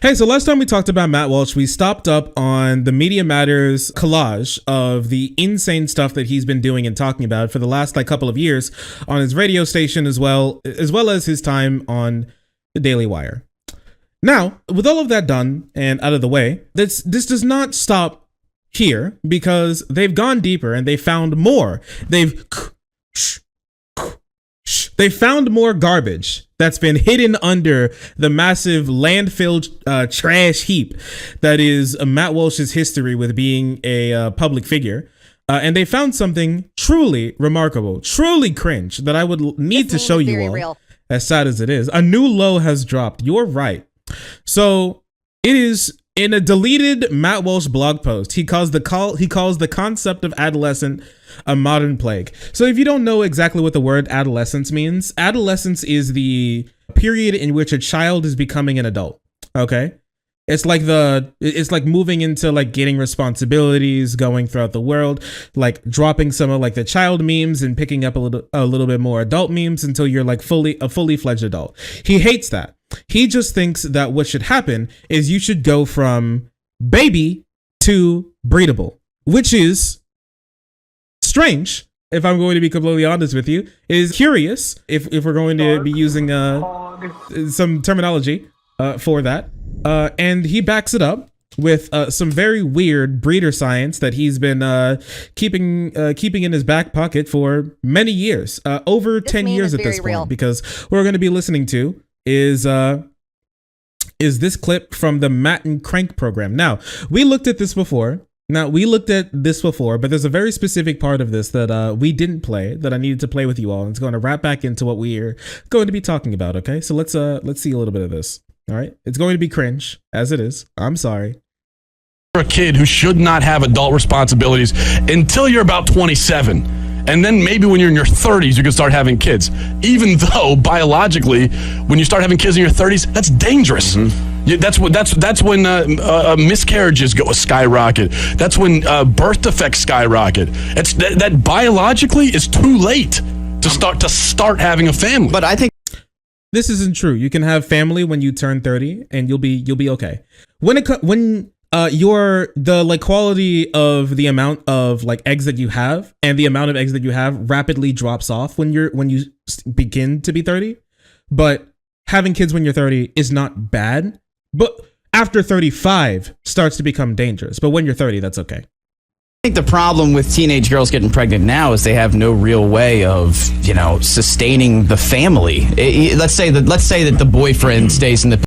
Hey, so last time we talked about Matt Walsh, we stopped up on the Media Matters collage of the insane stuff that he's been doing and talking about for the last couple of years on his radio station as well as his time on the Daily Wire. Now, with all of that done and out of the way, this does not stop here because they've gone deeper and they found more. They found more garbage that's been hidden under the massive landfill trash heap that is Matt Walsh's history with being a public figure. And they found something truly remarkable, truly cringe that I would need to show you all, real. As sad as it is. A new low has dropped. You're right. So it is in a deleted Matt Walsh blog post. He calls the concept of adolescent a modern plague. So if you don't know exactly what the word adolescence means, adolescence is the period in which a child is becoming an adult. Okay. It's like moving into getting responsibilities, going throughout the world, dropping some of the child memes and picking up a little bit more adult memes until you're a fully fledged adult. He hates that. He just thinks that what should happen is you should go from baby to breedable, which is strange. If I'm going to be completely honest with you, is curious if we're going to be using some terminology for that. And he backs it up with some very weird breeder science that he's been keeping in his back pocket for many years, over 10 years at this point, because what we're going to be listening to is this clip from the Matt and Crank program. Now, we looked at this before, but there's a very specific part of this that we didn't play that I needed to play with you all. And it's going to wrap back into what we're going to be talking about. Okay, so let's see a little bit of this. All right, it's going to be cringe as it is. I'm sorry. You're a kid who should not have adult responsibilities until you're about 27. And then maybe when you're in your 30s, you can start having kids. Even though biologically, when you start having kids in your 30s, that's dangerous. Mm-hmm. That's when miscarriages skyrocket. That's when birth defects skyrocket. That biologically is too late to start having a family. But I think this isn't true. You can have family when you turn 30, and you'll be okay. When the quality of the amount of eggs that you have and the amount of eggs that you have rapidly drops off when you begin to be 30. But having kids when you're 30 is not bad. But after 35 starts to become dangerous. But when you're 30, that's okay. I think the problem with teenage girls getting pregnant now is they have no real way of, sustaining the family. Let's say that the boyfriend stays in the.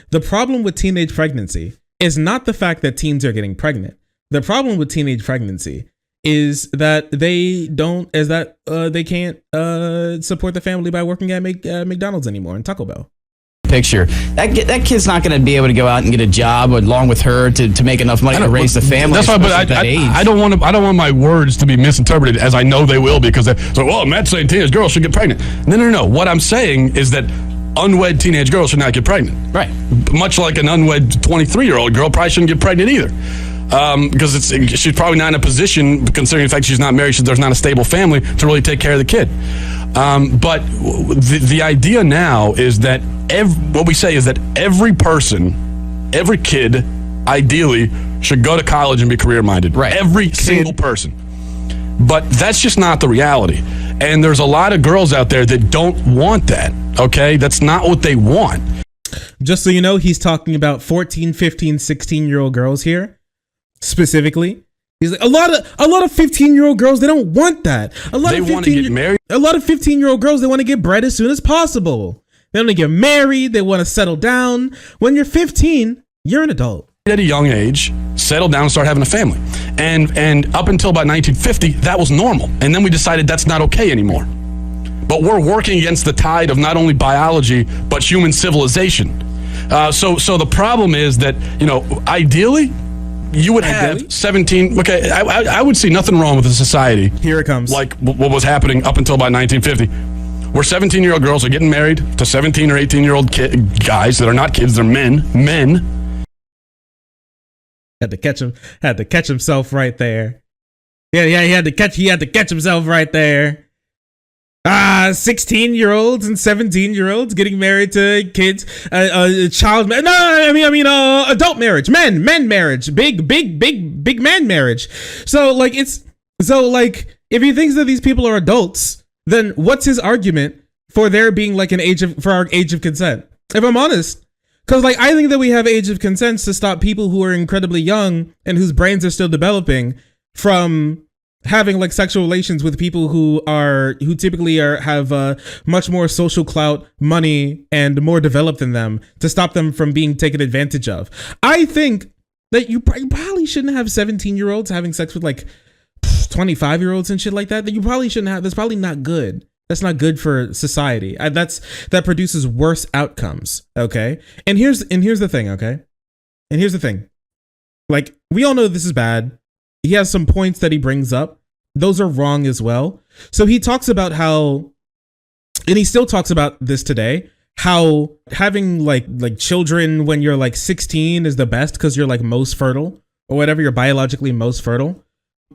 The problem with teenage pregnancy is not the fact that teens are getting pregnant. The problem with teenage pregnancy is that they can't support the family by working at McDonald's anymore and Taco Bell. Picture that kid's not going to be able to go out and get a job along with her to make enough money to raise the family. That's why, but I don't want my words to be misinterpreted, as I know they will, because Matt's saying teenage girls should get pregnant. No. What I'm saying is that unwed teenage girls should not get pregnant. Right. Much like an unwed 23-year-old girl probably shouldn't get pregnant either. Because she's probably not in a position, considering the fact she's not married, there's not a stable family, to really take care of the kid. But the idea now is that what we say is that every kid, ideally, should go to college and be career-minded. Right. Every single person. But that's just not the reality. And there's a lot of girls out there that don't want that, okay? That's not what they want. Just so you know, he's talking about 14, 15, 16-year-old girls here, specifically. He's like, a lot of 15-year-old girls, they don't want that. They want to get married. A lot of 15-year-old girls, they want to get bread as soon as possible. They want to get married. They want to settle down. When you're 15, you're an adult. At a young age, settle down and start having a family. And up until about 1950, that was normal. And then we decided that's not okay anymore. But we're working against the tide of not only biology, but human civilization. So the problem is that, ideally, you would have 17. Okay, I would see nothing wrong with a society. Here it comes. Like what was happening up until about 1950. Where 17-year-old girls are getting married to 17 or 18-year-old guys that are not kids, they're men. Had to catch himself right there. Yeah, he had to catch himself right there. 16-year-olds and 17-year-olds getting married to kids, child. No, adult marriage, men marriage, big man marriage. So like if he thinks that these people are adults, then what's his argument for there being like our age of consent? If I'm honest, because like I think that we have age of consent to stop people who are incredibly young and whose brains are still developing from having like sexual relations with people who typically have much more social clout, money, and more developed than them, to stop them from being taken advantage of. I think that you probably shouldn't have 17-year-olds having sex with like 25-year-olds and shit like that. That you probably shouldn't have. That's probably not good. That's not good for society. That produces worse outcomes. Okay. And here's the thing. Okay. And here's the thing. Like, we all know this is bad. He has some points that he brings up. Those are wrong as well. So he talks about how, and he still talks about this today, how having like children when you're like 16 is the best because you're like most fertile or whatever. You're biologically most fertile.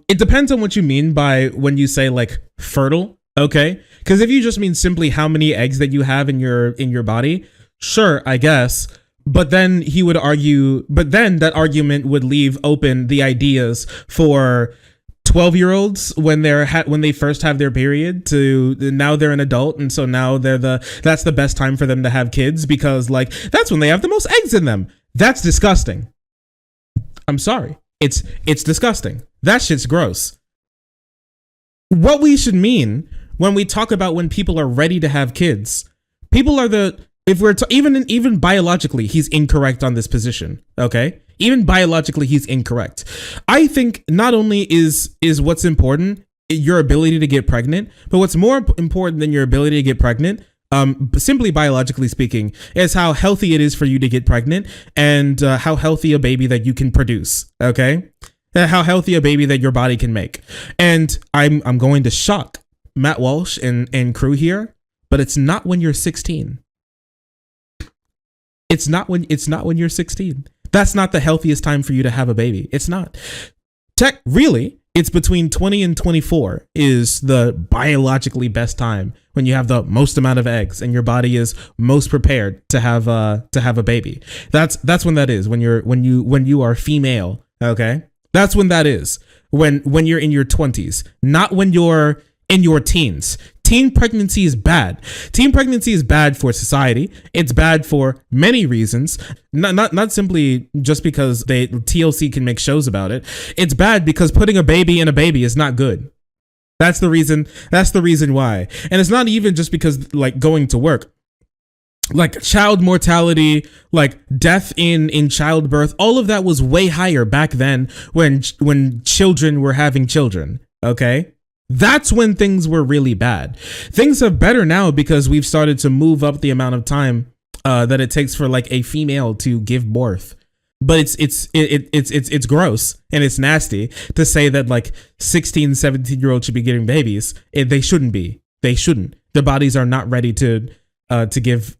It depends on what you mean by when you say like fertile. Okay. Because if you just mean simply how many eggs that you have in your body, sure, I guess. But then he would argue, that argument would leave open the ideas for 12-year-olds when they first have their period to now they're an adult, and so now that's the best time for them to have kids because like that's when they have the most eggs in them. That's disgusting. I'm sorry. It's disgusting. That shit's gross. What we should mean when we talk about when people are ready to have kids, people are even biologically, he's incorrect on this position. Okay. Even biologically, he's incorrect. I think not only is what's important your ability to get pregnant, but what's more important than your ability to get pregnant, simply biologically speaking, is how healthy it is for you to get pregnant and how healthy a baby that you can produce. Okay. How healthy a baby that your body can make. And I'm going to shock Matt Walsh and crew here, but it's not when you're 16. It's not when you're 16. That's not the healthiest time for you to have a baby. It's not. Really, it's between 20 and 24 is the biologically best time when you have the most amount of eggs and your body is most prepared to have a baby. That's when that is. When you are female, okay? That's when that is. When you're in your 20s, not when you're in your teens. Teen pregnancy is bad. Teen pregnancy is bad for society. It's bad for many reasons. Not simply just because TLC can make shows about it. It's bad because putting a baby in a baby is not good. That's the reason. That's the reason why. And it's not even just because like going to work. Like child mortality, like death in childbirth, all of that was way higher back then when children were having children. Okay. That's when things were really bad. Things are better now because we've started to move up the amount of time that it takes for like a female to give birth. But it's gross and it's nasty to say that like 16, 17-year-olds should be getting babies. They shouldn't be. They shouldn't. Their bodies are not ready to give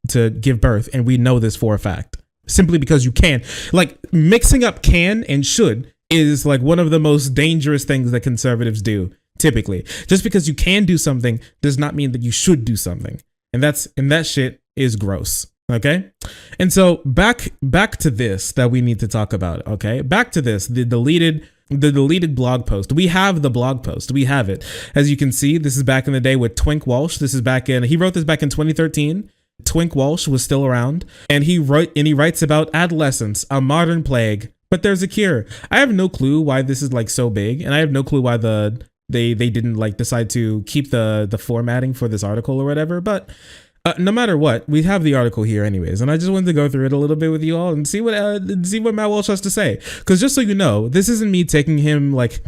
birth, and we know this for a fact. Simply because you can. Like mixing up can and should is like one of the most dangerous things that conservatives do. Typically, just because you can do something does not mean that you should do something. And that shit is gross. Okay. And so back to this that we need to talk about. Okay. Back to this, the deleted blog post. We have the blog post. We have it. As you can see, this is back in the day with Twink Walsh. He wrote this back in 2013. Twink Walsh was still around, and he writes about adolescence, a modern plague, but there's a cure. I have no clue why this is like so big, and I have no clue why they didn't like decide to keep the formatting for this article or whatever. But no matter what, we have the article here anyways, and I just wanted to go through it a little bit with you all and see what Matt Walsh has to say. Because just so you know, this isn't me taking him like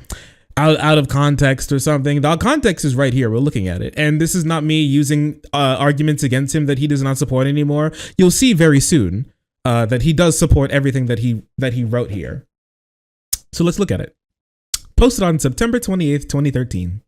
out of context or something. The context is right here. We're looking at it, and this is not me using arguments against him that he does not support anymore. You'll see very soon that he does support everything that he wrote here. So let's look at it. Posted on September 28th, 2013.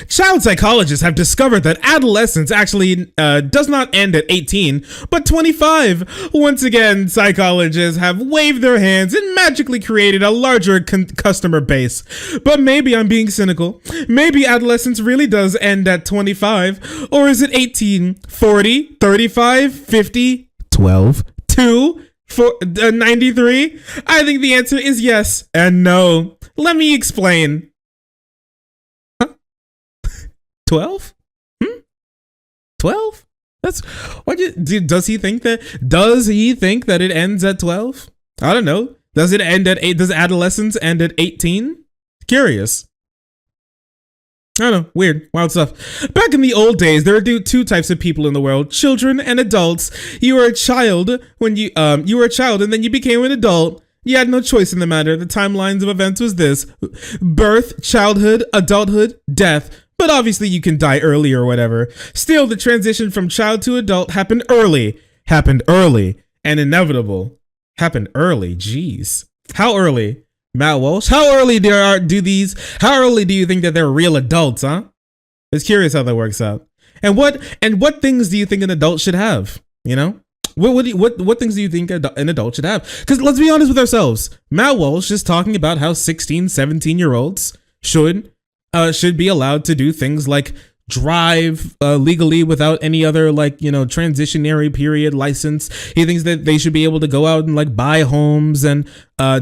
Child psychologists have discovered that adolescence actually does not end at 18, but 25. Once again, psychologists have waved their hands and magically created a larger customer base. But maybe I'm being cynical. Maybe adolescence really does end at 25. Or is it 18, 40, 35, 50, 12, 2, 93? I think the answer is yes and no. Let me explain. 12? 12? That's what does he think that it ends at 12? I don't know. Does it end at 8? Does adolescence end at 18? Curious. I don't know. Weird. Wild stuff. Back in the old days, there were two types of people in the world: children and adults. You were a child when you were a child, and then you became an adult. You had no choice in the matter. The timelines of events was this: birth, childhood, adulthood, death. But obviously you can die early or whatever. Still, the transition from child to adult happened early, and inevitable. Happened early. Jeez. How early? Matt Walsh, how early do you think that they're real adults, huh? It's curious how that works out. And what things do you think an adult should have? You know? What things do you think an adult should have? Because let's be honest with ourselves. Matt Walsh is talking about how 16, 17-year-olds should be allowed to do things like drive legally without any other transitionary period license. He thinks that they should be able to go out and buy homes and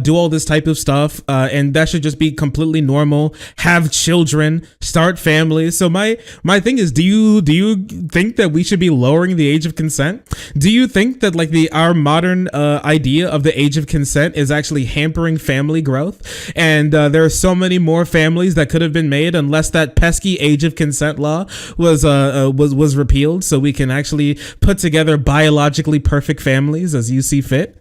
do all this type of stuff, and that should just be completely normal. Have children, start families. So my thing is, do you think that we should be lowering the age of consent? Do you think that our modern idea of the age of consent is actually hampering family growth? And there are so many more families that could have been made unless that pesky age of consent law was repealed, so we can actually put together biologically perfect families as you see fit.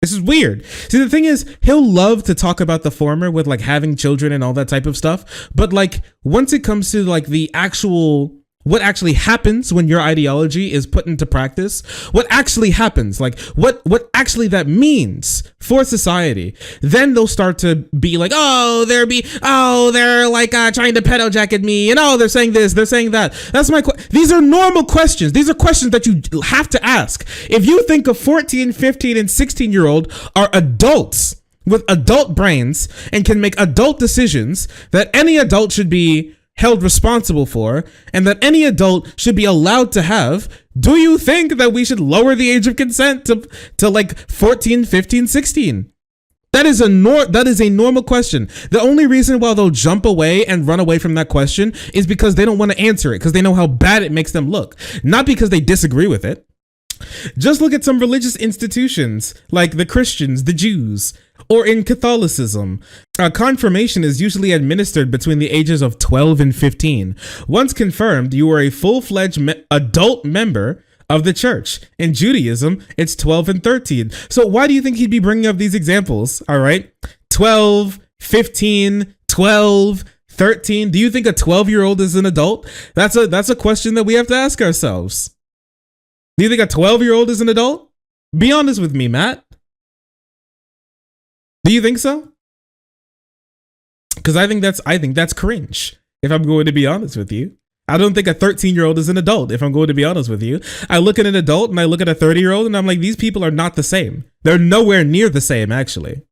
This is weird. See, the thing is, he'll love to talk about the former with having children and all that type of stuff. But once it comes to the actual, what actually happens when your ideology is put into practice, what actually happens, what actually that means for society, then they'll start to be they're trying to pedo jacket me, and they're saying this, they're saying that. That's these are normal questions. These are questions that you have to ask. If you think a 14, 15, and 16-year-old are adults with adult brains and can make adult decisions that any adult should be held responsible for, and that any adult should be allowed to have, do you think that we should lower the age of consent to 14, 15, 16? That is a normal question. The only reason why they'll jump away and run away from that question is because they don't want to answer it, because they know how bad it makes them look, not because they disagree with it. Just look at some religious institutions like the Christians, the Jews, or in Catholicism. Confirmation is usually administered between the ages of 12 and 15. Once confirmed, you are a full-fledged adult member of the church. In Judaism, it's 12 and 13. So why do you think he'd be bringing up these examples? All right. 12, 15, 12, 13. Do you think a 12-year-old is an adult? That's a question that we have to ask ourselves. Do you think a 12-year-old is an adult? Be honest with me, Matt. Do you think so? Because I think that's cringe, if I'm going to be honest with you. I don't think a 13-year-old is an adult, if I'm going to be honest with you. I look at an adult and I look at a 30-year-old and I'm like, these people are not the same. They're nowhere near the same, actually.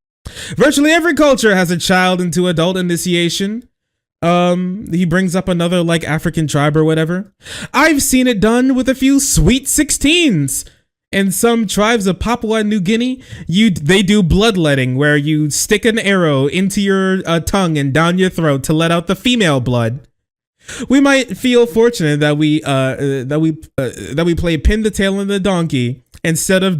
Virtually every culture has a child into adult initiation. He brings up another African tribe or whatever. I've seen it done with a few sweet 16s. In some tribes of Papua New Guinea, they do bloodletting, where you stick an arrow into your tongue and down your throat to let out the female blood. We might feel fortunate that we play pin the tail on the donkey instead of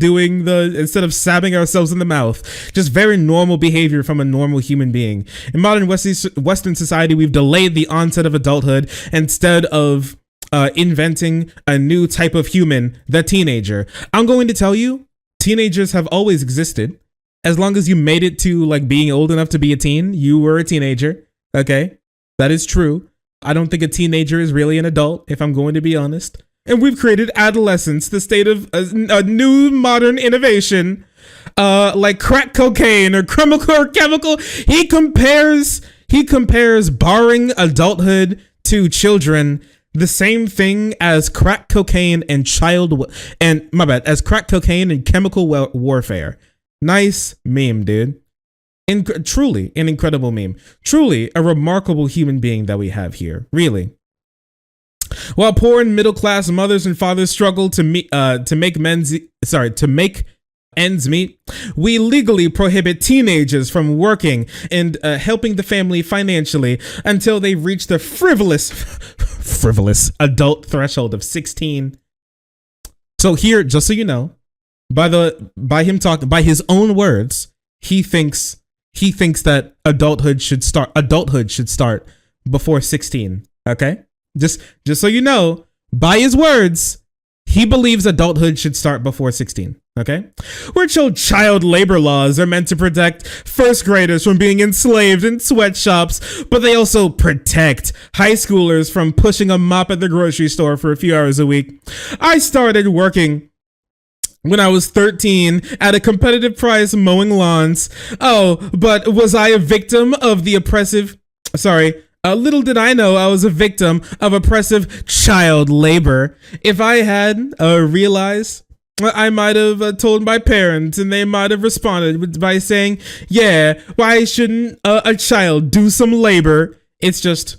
stabbing ourselves in the mouth. Just very normal behavior from a normal human being. In modern Western society, we've delayed the onset of adulthood instead of inventing a new type of human, the teenager. I'm going to tell you, teenagers have always existed. As long as you made it to being old enough to be a teen, you were a teenager. Okay, that is true. I don't think a teenager is really an adult, if I'm going to be honest. And we've created adolescence, the state of a new modern innovation, like crack cocaine or chemical. He compares He compares barring adulthood to children the same thing as crack cocaine and as crack cocaine and chemical warfare. Nice meme, dude. Truly an incredible meme. Truly a remarkable human being that we have here. Really. While poor and middle class mothers and fathers struggle to make ends meet, we legally prohibit teenagers from working and helping the family financially until they reach the frivolous adult threshold of 16. So here, just so you know, by his own words, he thinks that adulthood should start before 16. Okay? Just so you know, by his words, he believes adulthood should start before 16. Okay? We're told child labor laws are meant to protect first graders from being enslaved in sweatshops, but they also protect high schoolers from pushing a mop at the grocery store for a few hours a week. I started working when I was 13 at a competitive price mowing lawns. Oh, but was I a victim of the oppressive... little did I know I was a victim of oppressive child labor. If I had realized, I might have told my parents, and they might have responded by saying, yeah, why shouldn't a child do some labor? It's just...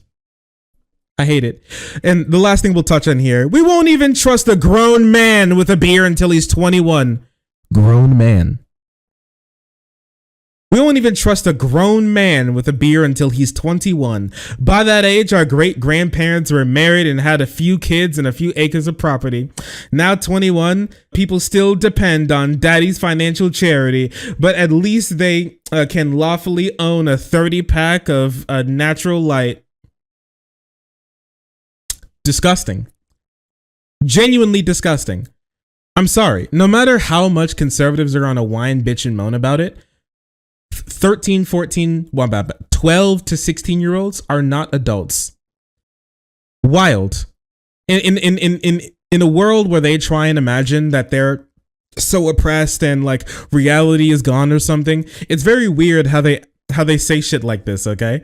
I hate it. And the last thing we'll touch on here, we won't even trust a grown man with a beer until he's 21. Grown man. We won't even trust a grown man with a beer until he's 21. By that age, our great-grandparents were married and had a few kids and a few acres of property. Now 21, people still depend on daddy's financial charity, but at least they can lawfully own a 30-pack of Natural Light. Disgusting. Genuinely disgusting. I'm sorry. No matter how much conservatives are going to whine, bitch, and moan about it, 13, 14, 12 to 16-year-olds are not adults. Wild. In a world where they try and imagine that they're so oppressed and like reality is gone or something, it's very weird how they say shit like this, okay?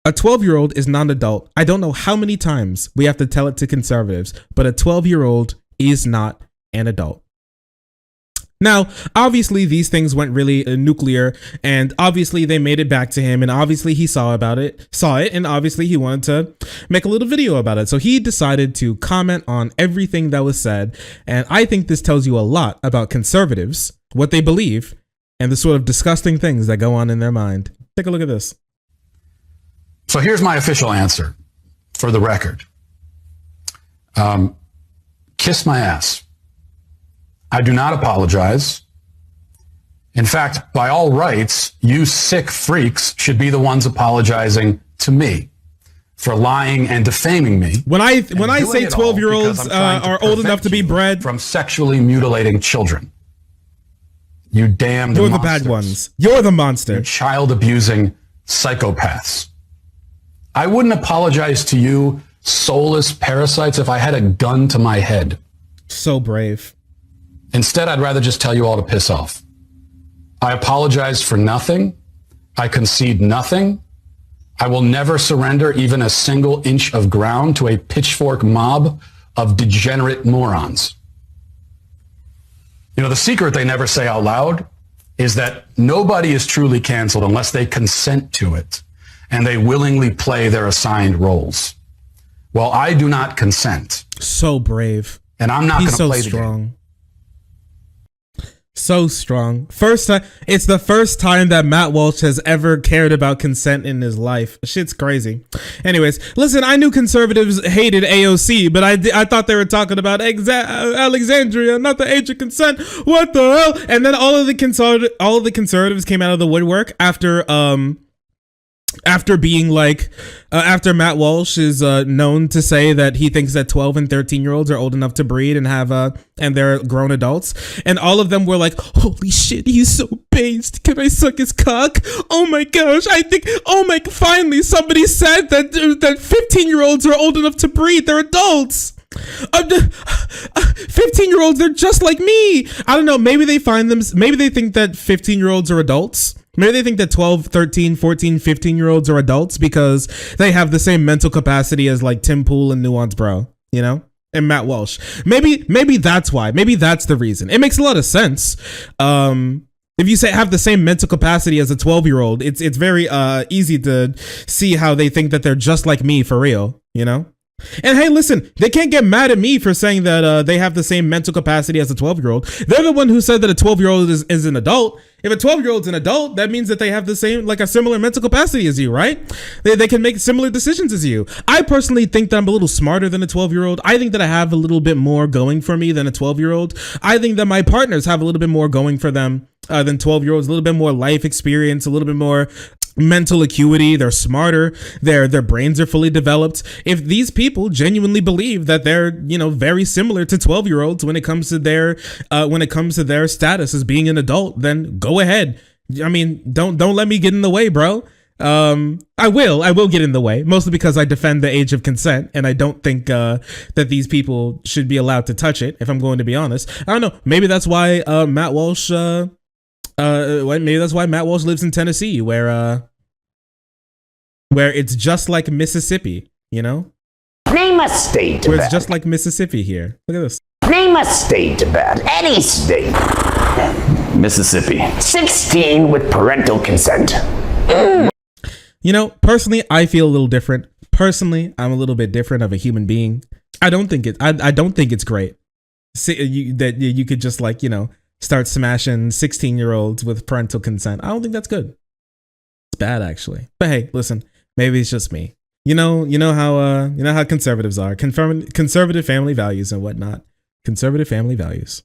A 12-year-old is not an adult. I don't know how many times we have to tell it to conservatives, but a 12-year-old is not an adult. Now, obviously, these things went really nuclear, and obviously they made it back to him, and obviously he saw it, and obviously he wanted to make a little video about it. So he decided to comment on everything that was said, and I think this tells you a lot about conservatives, what they believe, and the sort of disgusting things that go on in their mind. Take a look at this. So here's my official answer, for the record. Kiss my ass. I do not apologize. In fact, by all rights, you sick freaks should be the ones apologizing to me for lying and defaming me. When I say 12-year-olds are old enough to be bred from sexually mutilating children. You damned You're monsters. The bad ones. You're the monster. You child abusing psychopaths. I wouldn't apologize to you soulless parasites if I had a gun to my head. So brave. Instead, I'd rather just tell you all to piss off. I apologize for nothing. I concede nothing. I will never surrender even a single inch of ground to a pitchfork mob of degenerate morons. You know, the secret they never say out loud is that nobody is truly canceled unless they consent to it and they willingly play their assigned roles. Well, I do not consent. So brave. And I'm not going to play the strong. game. So strong. It's the first time that Matt Walsh has ever cared about consent in his life. Shit's crazy. Anyways, listen, I knew conservatives hated AOC, but I thought they were talking about Alexandria, not the age of consent. What the hell? And then all of the conservatives came out of the woodwork after being like, after Matt Walsh is known to say that he thinks that 12 and 13-year-olds are old enough to breed and have and they're grown adults, and all of them were like, holy shit, he's so based. Can I suck his cock? Oh my gosh, finally somebody said that 15-year-olds are old enough to breed. They're adults. 15-year-olds, they're just like me. I don't know. Maybe they think that 15-year-olds are adults. Maybe they think that 12, 13, 14, 15-year-olds are adults because they have the same mental capacity as like Tim Pool and Nuance Bro, you know, and Matt Walsh. Maybe that's why. Maybe that's the reason. It makes a lot of sense. If you say have the same mental capacity as a 12-year-old, it's very easy to see how they think that they're just like me for real, you know? And hey, listen, they can't get mad at me for saying that they have the same mental capacity as a 12-year-old. They're the one who said that a 12-year-old is an adult. If a 12-year-old's an adult, that means that they have the same, like a similar mental capacity as you, right? They can make similar decisions as you. I personally think that I'm a little smarter than a 12-year-old. I think that I have a little bit more going for me than a 12-year-old. I think that my partners have a little bit more going for them than 12-year-olds, a little bit more life experience, a little bit more mental acuity. They're smarter. Their brains are fully developed. If these people genuinely believe that they're, you know, very similar to 12-year-olds when it comes to their status as being an adult, then go ahead. I mean, don't let me get in the way, bro. I will get in the way, mostly because I defend the age of consent, and I don't think that these people should be allowed to touch it, if I'm going to be honest. I don't know. Maybe that's why Matt Walsh maybe that's why Matt Walsh lives in Tennessee, where it's just like Mississippi, you know? Name a state. Where it's just like Mississippi here. Look at this. Name a state about any state. Mississippi. 16 with parental consent. You know, personally, I feel a little different. Personally, I'm a little bit different of a human being. I don't think it's great that you could just, like, you know, start smashing 16-year-olds with parental consent. I don't think that's good. It's bad, actually. But hey, listen, maybe it's just me. You know how conservatives are. Conservative family values and whatnot. Conservative family values.